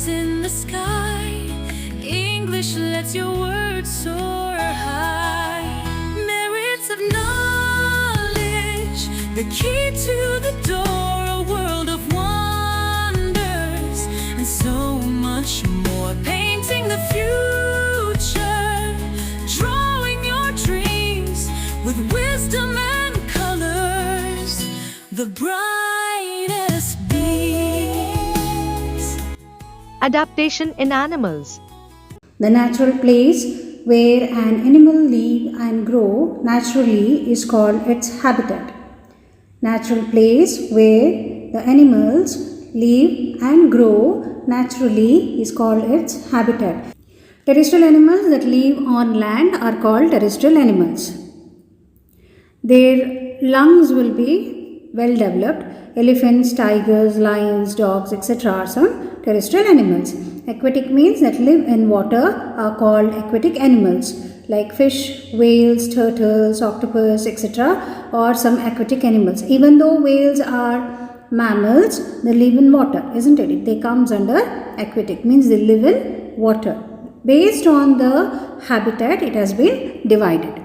stars in the sky. English lets your words soar high. Merits of knowledge, the key to the door, a world of wonders, and so much more. Painting the future, drawing your dreams with wisdom and colors, the brightest beams. Adaptation in animals. The natural place where an animal live and grow naturally is called its habitat. Natural place where the animals live and grow naturally is called its habitat. Terrestrial animals that live on land are called terrestrial animals. Their lungs will be well developed. Elephants, tigers, lions, dogs, etc. are some terrestrial animals. Aquatic means that live in water are called aquatic animals, like fish, whales, turtles, octopus, etc. are some aquatic animals. Even though whales are mammals, they live in water, isn't it? They comes under aquatic, means they live in water. Based on the habitat, it has been divided.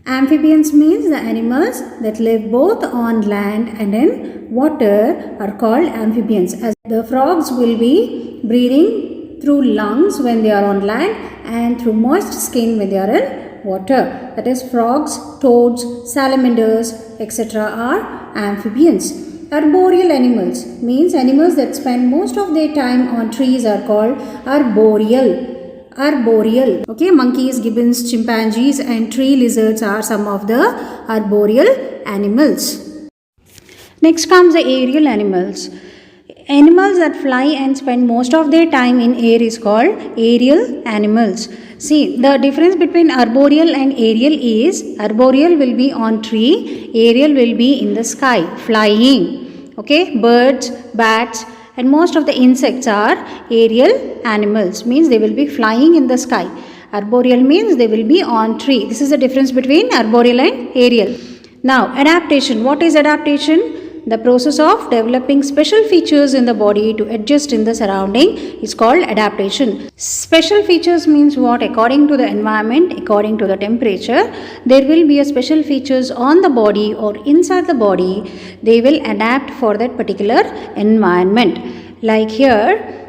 Amphibians means the animals that live both on land and in water are called amphibians. As the frogs will be breathing through lungs when they are on land and through moist skin when they are in water. That is, frogs, toads, salamanders, etc. are amphibians. Arboreal animals means animals that spend most of their time on trees are called arboreal. Okay, monkeys, gibbons, chimpanzees and tree lizards are some of the arboreal animals. Next comes the aerial animals. Animals that fly and spend most of their time in air is called aerial animals. See, the difference between arboreal and aerial is arboreal will be on tree, aerial will be in the sky, flying. Okay, birds, bats and most of the insects are aerial animals, means they will be flying in the sky. Arboreal means they will be on tree. This is the difference between arboreal and aerial. Now, adaptation. What is adaptation? The process of developing special features in the body to adjust in the surrounding is called adaptation. Special features means what? According to the environment, according to the temperature, there will be a special features on the body or inside the body. They will adapt for that particular environment. Like here,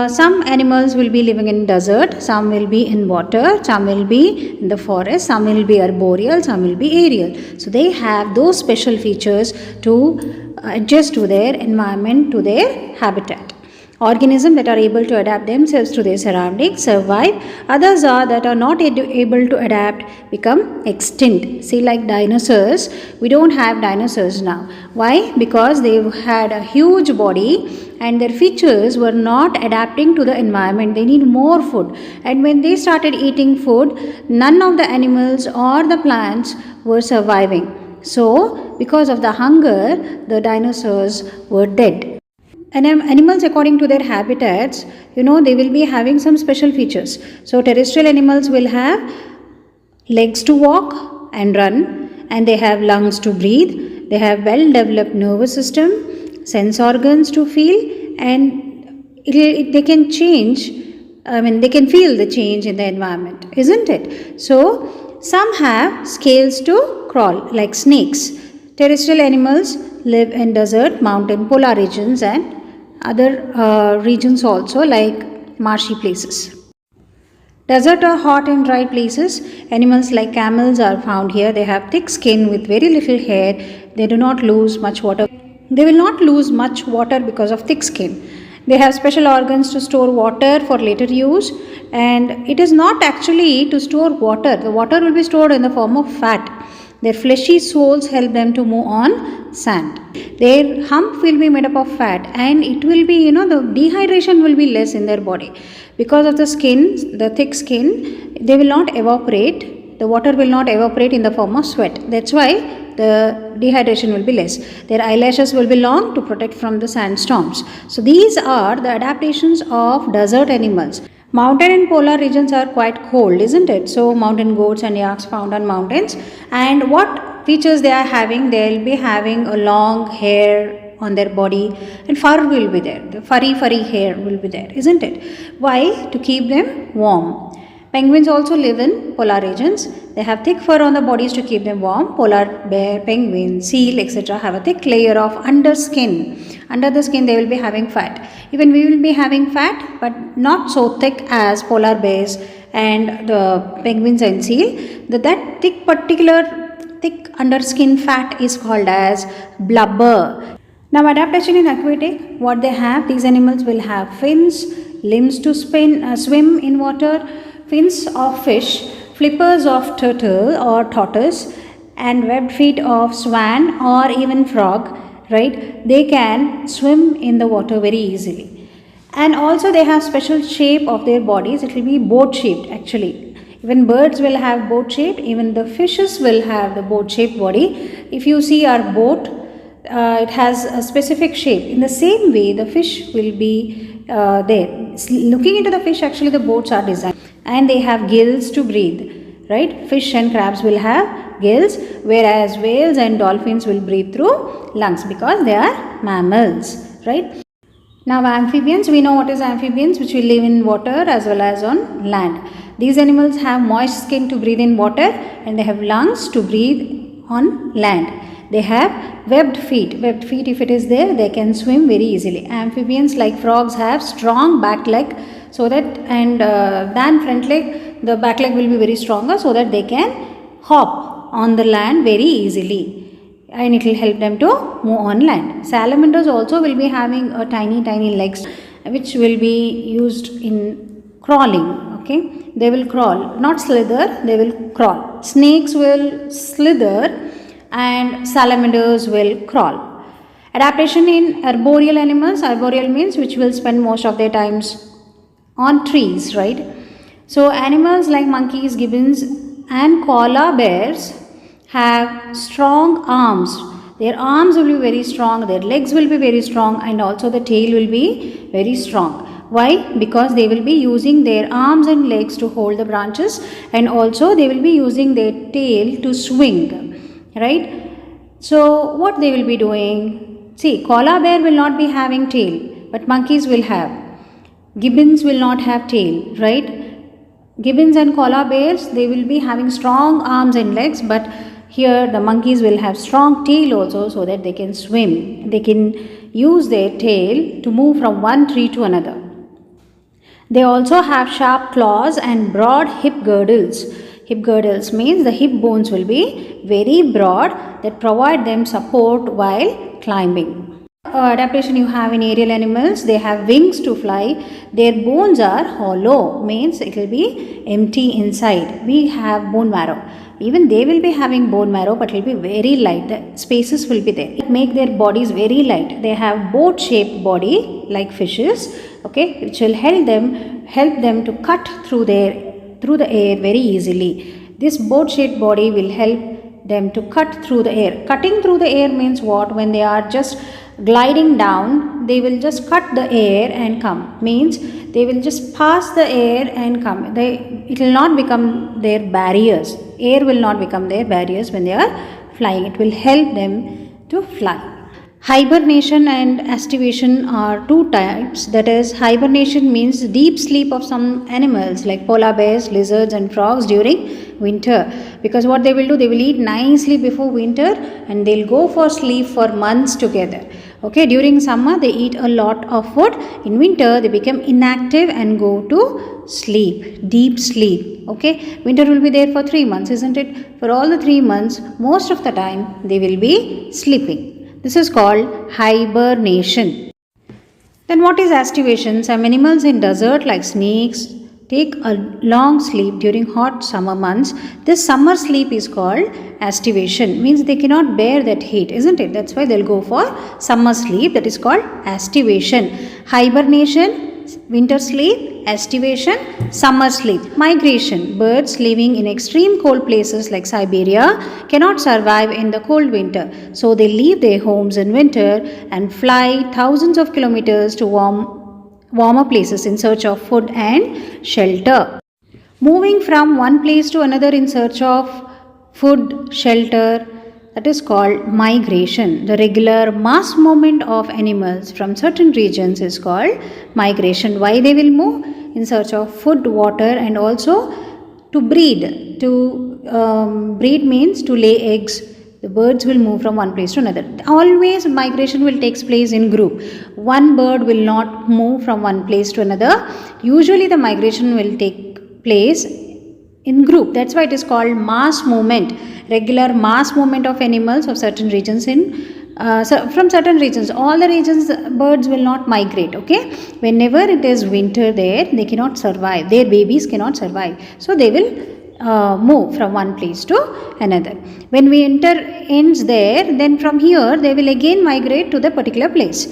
some animals will be living in desert, some will be in water, some will be in the forest, some will be arboreal, some will be aerial. So they have those special features to adjust to their environment, to their habitat. Organisms that are able to adapt themselves to their surroundings survive. Others are that are not able to adapt become extinct. See, like dinosaurs, we don't have dinosaurs now. Why? Because they had a huge body and their features were not adapting to the environment. They need more food. And when they started eating food, none of the animals or the plants were surviving. So, because of the hunger, the dinosaurs were dead. And animals, according to their habitats, they will be having some special features. So, terrestrial animals will have legs to walk and run, and they have lungs to breathe. They have well developed nervous system, sense organs to feel, and they can change. They can feel the change in the environment, isn't it? So, some have scales to crawl, like snakes. Terrestrial animals live in desert, mountain, polar regions and other regions also, like marshy places. Desert or hot and dry places, animals like camels are found here. They have thick skin with very little hair. They do not lose much water. They will not lose much water because of thick skin. They have special organs to store water for later use, and it is not actually to store water. The water will be stored in the form of fat. Their fleshy soles help them to move on sand. Their hump will be made up of fat, and it will be, the dehydration will be less in their body. Because of the skin, the thick skin, they will not evaporate. The water will not evaporate in the form of sweat. That's why the dehydration will be less. Their eyelashes will be long to protect from the sandstorms. So these are the adaptations of desert animals. Mountain and polar regions are quite cold, isn't it? So mountain goats and yaks found on mountains. And what features they are having? They will be having a long hair on their body, and fur will be there. The furry hair will be there, isn't it? Why? To keep them warm. Penguins also live in polar regions. They have thick fur on the bodies to keep them warm. Polar bear, penguin, seal, etc. have a thick layer of underskin. Under the skin they will be having fat. Even we will be having fat, but not so thick as polar bears and the penguins and seal. That thick underskin fat is called as blubber. Now adaptation in aquatic, what they have, these animals will have fins, limbs to swim in water, fins of fish, flippers of turtle or tortoise, and webbed feet of swan or even frog, right? They can swim in the water very easily. And also they have special shape of their bodies. It will be boat shaped actually. Even birds will have boat shaped, even the fishes will have the boat shaped body. If you see our boat, it has a specific shape. In the same way, the fish will be there. Looking into the fish, actually the boats are designed. And they have gills to breathe, right? Fish and crabs will have gills, whereas whales and dolphins will breathe through lungs because they are mammals, right? Now amphibians, we know what is amphibians, which will live in water as well as on land. These animals have moist skin to breathe in water and they have lungs to breathe on land. They have webbed feet. Webbed feet, if it is there, they can swim very easily. Amphibians like frogs have strong back leg, so that than front leg, the back leg will be very stronger, so that they can hop on the land very easily, and it will help them to move on land. Salamanders also will be having a tiny legs which will be used in crawling. Okay, they will crawl, not slither, they will crawl. Snakes will slither and salamanders will crawl. Adaptation in arboreal animals. Arboreal means which will spend most of their times on trees, right? So animals like monkeys, gibbons and koala bears have strong arms. Their arms will be very strong, their legs will be very strong, and also the tail will be very strong. Why? Because they will be using their arms and legs to hold the branches, and also they will be using their tail to swing, right? So what they will be doing? See, koala bear will not be having tail, but monkeys will have. Gibbons will not have tail, right? Gibbons and koala bears, they will be having strong arms and legs, but here the monkeys will have strong tail also, so that they can swim. They can use their tail to move from one tree to another. They also have sharp claws and broad hip girdles. Hip girdles means the hip bones will be very broad, that provide them support while climbing. Adaptation you have in aerial animals, they have wings to fly. Their bones are hollow, means it will be empty inside. We have bone marrow. Even they will be having bone marrow, but it will be very light. The spaces will be there. Make their bodies very light. They have boat-shaped body like fishes, okay, which will help them to cut through the air very easily. This boat-shaped body will help them to cut through the air. Cutting through the air means what? When they are just gliding down, they will just cut the air and come. Means they will just pass the air and come. It will not become their barriers. Air will not become their barriers when they are flying. It will help them to fly. Hibernation and aestivation are two types. That is, hibernation means deep sleep of some animals like polar bears, lizards and frogs during winter. Because what they will do, they will eat nicely before winter and they'll go for sleep for months together. Okay, during summer they eat a lot of food. In winter they become inactive and go to sleep, deep sleep. Okay, winter will be there for 3 months, isn't it? For all the 3 months, most of the time they will be sleeping. This is called hibernation. Then what is aestivation? Some animals in desert like snakes take a long sleep during hot summer months. This summer sleep is called aestivation. Means they cannot bear that heat, isn't it? That's why they'll go for summer sleep. That is called aestivation. Hibernation, winter sleep, aestivation, summer sleep. Migration. Birds living in extreme cold places like Siberia cannot survive in the cold winter. So they leave their homes in winter and fly thousands of kilometers to warmer places in search of food and shelter. Moving from one place to another in search of food, shelter, that is called migration. The regular mass movement of animals from certain regions is called migration. Why they will move? In search of food, water, and also to breed. To breed means to lay eggs. The birds will move from one place to another. Always migration will take place in group. One bird will not move from one place to another. Usually the migration will take place in group. That's why it is called mass movement. Regular mass movement of animals of certain regions from certain regions. All the regions birds will not migrate. Okay, whenever it is winter there, they cannot survive. Their babies cannot survive. So they will move from one place to another. When winter ends there, then from here they will again migrate to the particular place.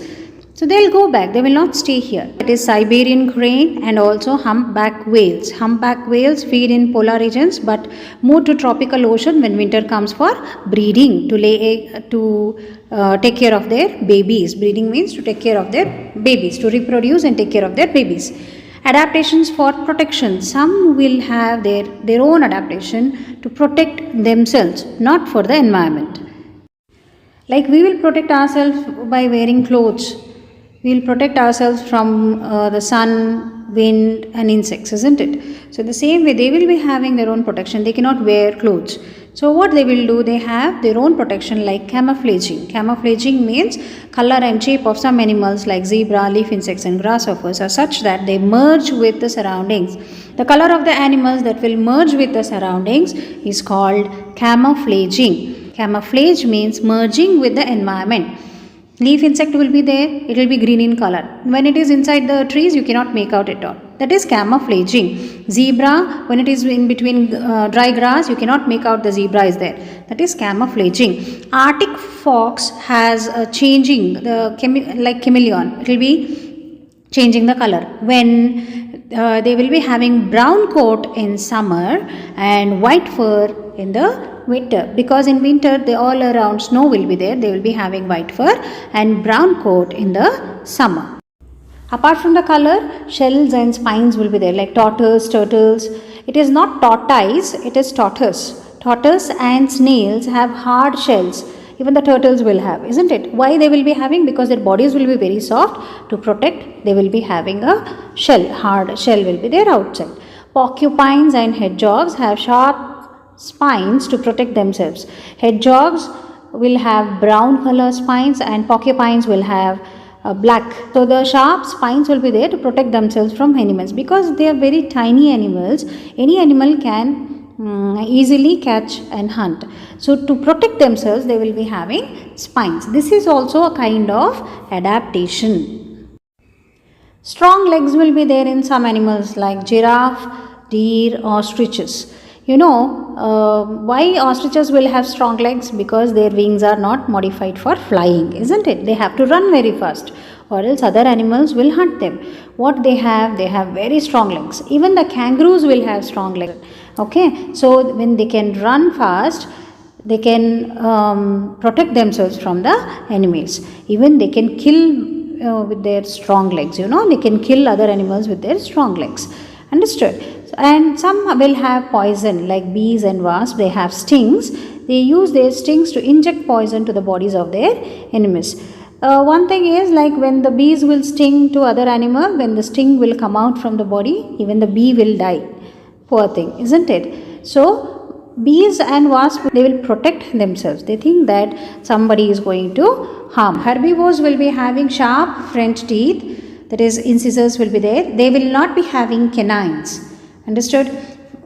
So they will go back, they will not stay here. It is Siberian crane and also humpback whales. Humpback whales feed in polar regions but move to tropical ocean when winter comes for breeding, to take care of their babies. Breeding means to take care of their babies, to reproduce and take care of their babies. Adaptations for protection. Some will have their own adaptation to protect themselves, not for the environment. Like we will protect ourselves by wearing clothes. We will protect ourselves from the sun, wind and insects, isn't it? So the same way they will be having their own protection. They cannot wear clothes. So what they will do, they have their own protection like camouflaging. Camouflaging means color and shape of some animals like zebra, leaf insects and grasshoppers are such that they merge with the surroundings. The color of the animals that will merge with the surroundings is called camouflaging. Camouflage means merging with the environment. Leaf insect will be there, it will be green in color. When it is inside the trees, you cannot make out at all. That is camouflaging. Zebra, when it is in between dry grass, you cannot make out the zebra is there. That is camouflaging. Arctic fox has changing, like chameleon. It will be changing the color. When they will be having brown coat in summer and white fur in the winter, because in winter they all around snow will be there. They will be having white fur and brown coat in the summer. Apart from the color, shells and spines will be there like tortoise, turtles. It is not tortoise, it is tortoise. Tortoise and snails have hard shells. Even the turtles will have, isn't it? Why they will be having? Because their bodies will be very soft. To protect, they will be having a shell, hard shell will be there outside. Porcupines and hedgehogs have sharp spines to protect themselves. Hedgehogs will have brown color spines and porcupines will have black. So the sharp spines will be there to protect themselves from animals, because they are very tiny animals. Any animal can easily catch and hunt. So to protect themselves, they will be having spines. This is also a kind of adaptation. Strong legs will be there in some animals like giraffe, deer, ostriches. You know why ostriches will have strong legs? Because their wings are not modified for flying, isn't it? They have to run very fast, or else other animals will hunt them. What they have very strong legs. Even the kangaroos will have strong legs. Okay, so when they can run fast, they can protect themselves from the enemies. Even they can kill with their strong legs. You know, they can kill other animals with their strong legs. Understood? And some will have poison like bees and wasps. They have stings. They use their stings to inject poison to the bodies of their enemies. One thing is, like when the bees will sting to other animal, when the sting will come out from the body, even the bee will die. Poor thing, isn't it? So bees and wasps, they will protect themselves. They think that somebody is going to harm. Herbivores will be having sharp front teeth, that is incisors will be there. They will not be having canines. Understood?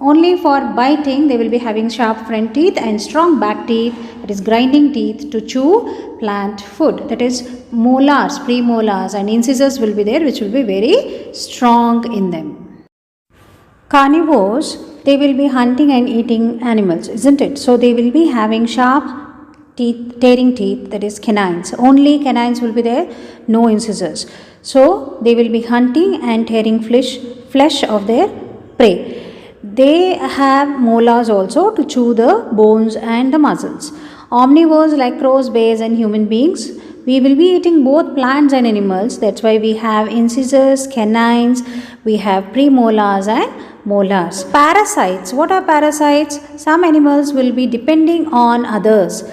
Only for biting they will be having sharp front teeth and strong back teeth, that is grinding teeth to chew plant food, that is molars, premolars, and incisors will be there which will be very strong in them. Carnivores, they will be hunting and eating animals, isn't it? So they will be having sharp teeth, tearing teeth, that is canines. Only canines will be there, no incisors. So they will be hunting and tearing flesh of their prey. They have molars also to chew the bones and the muscles. Omnivores like crows, bears and human beings, we will be eating both plants and animals. That's why we have incisors, canines, we have premolars and molars. Parasites. What are parasites? Some animals will be depending on others.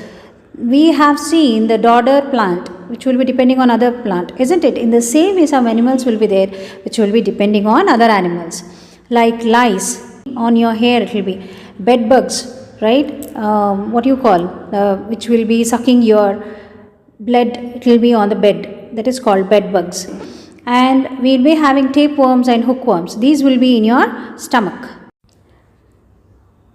we have seen the dodder plant, which will be depending on other plant, isn't it? In the same way, some animals will be there which will be depending on other animals, like lice on your hair. It will be bed bugs, right? What do you call, which will be sucking your blood. It will be on the bed, that is called bed bugs. And we'll be having tapeworms and hookworms. These will be in your stomach.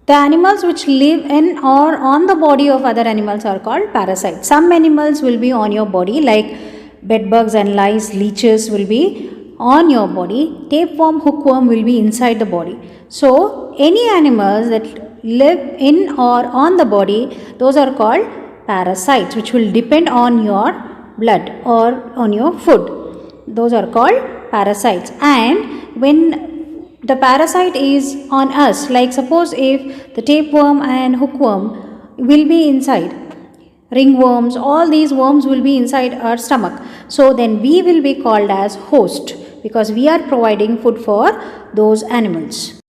The animals which live in or on the body of other animals are called parasites. Some animals will be on your body, like bedbugs and lice, leeches will be on your body. Tapeworm, hookworm will be inside the body. So, any animals that live in or on the body, those are called parasites, which will depend on your blood or on your food. Those are called parasites. And when the parasite is on us, like suppose if the tapeworm and hookworm will be inside, ringworms, all these worms will be inside our stomach, so then we will be called as host, because we are providing food for those animals.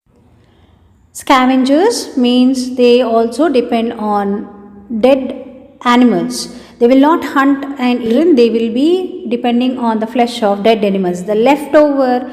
Scavengers means they also depend on dead animals. They will not hunt and eat, they will be depending on the flesh of dead animals. The leftover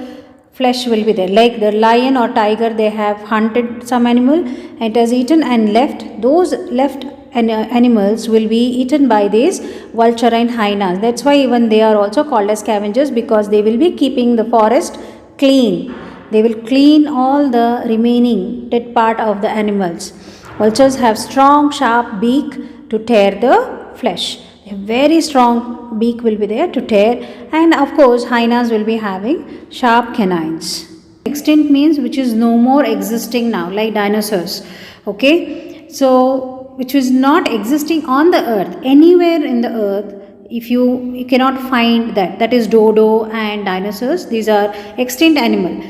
flesh will be there, like the lion or tiger, they have hunted some animal and it has eaten and left. Those left animals will be eaten by these vulture and hyenas. That's why even they are also called as scavengers, because they will be keeping the forest clean. They will clean all the remaining dead part of the animals. Vultures have strong sharp beak to tear the flesh. A very strong beak will be there to tear, and of course hyenas will be having sharp canines. Extinct means which is no more existing now, like dinosaurs. Okay, so which is not existing on the earth, anywhere in the earth. If you cannot find that, that is dodo and dinosaurs. These are extinct animal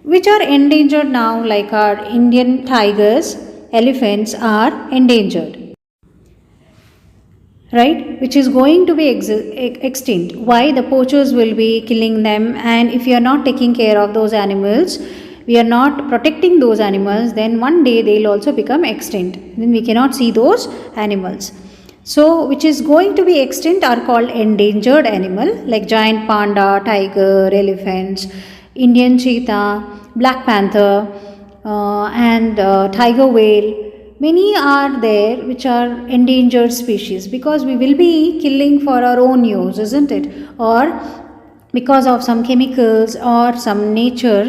which are endangered now, like our Indian tigers, elephants are endangered, right, which is going to be extinct. Why? The poachers will be killing them, and if you are not taking care of those animals, we are not protecting those animals, then one day they will also become extinct, then we cannot see those animals. So which is going to be extinct are called endangered animal, like giant panda, tiger, elephants, Indian cheetah, black panther, and tiger whale. Many are there which are endangered species, because we will be killing for our own use, isn't it? Or because of some chemicals or some nature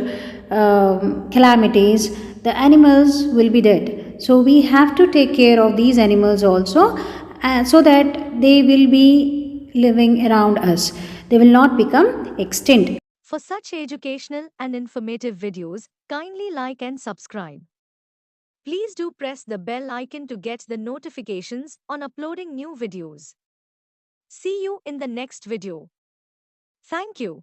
calamities, the animals will be dead. So we have to take care of these animals also, so that they will be living around us. They will not become extinct. For such educational and informative videos, kindly like and subscribe. Please do press the bell icon to get the notifications on uploading new videos. See you in the next video. Thank you.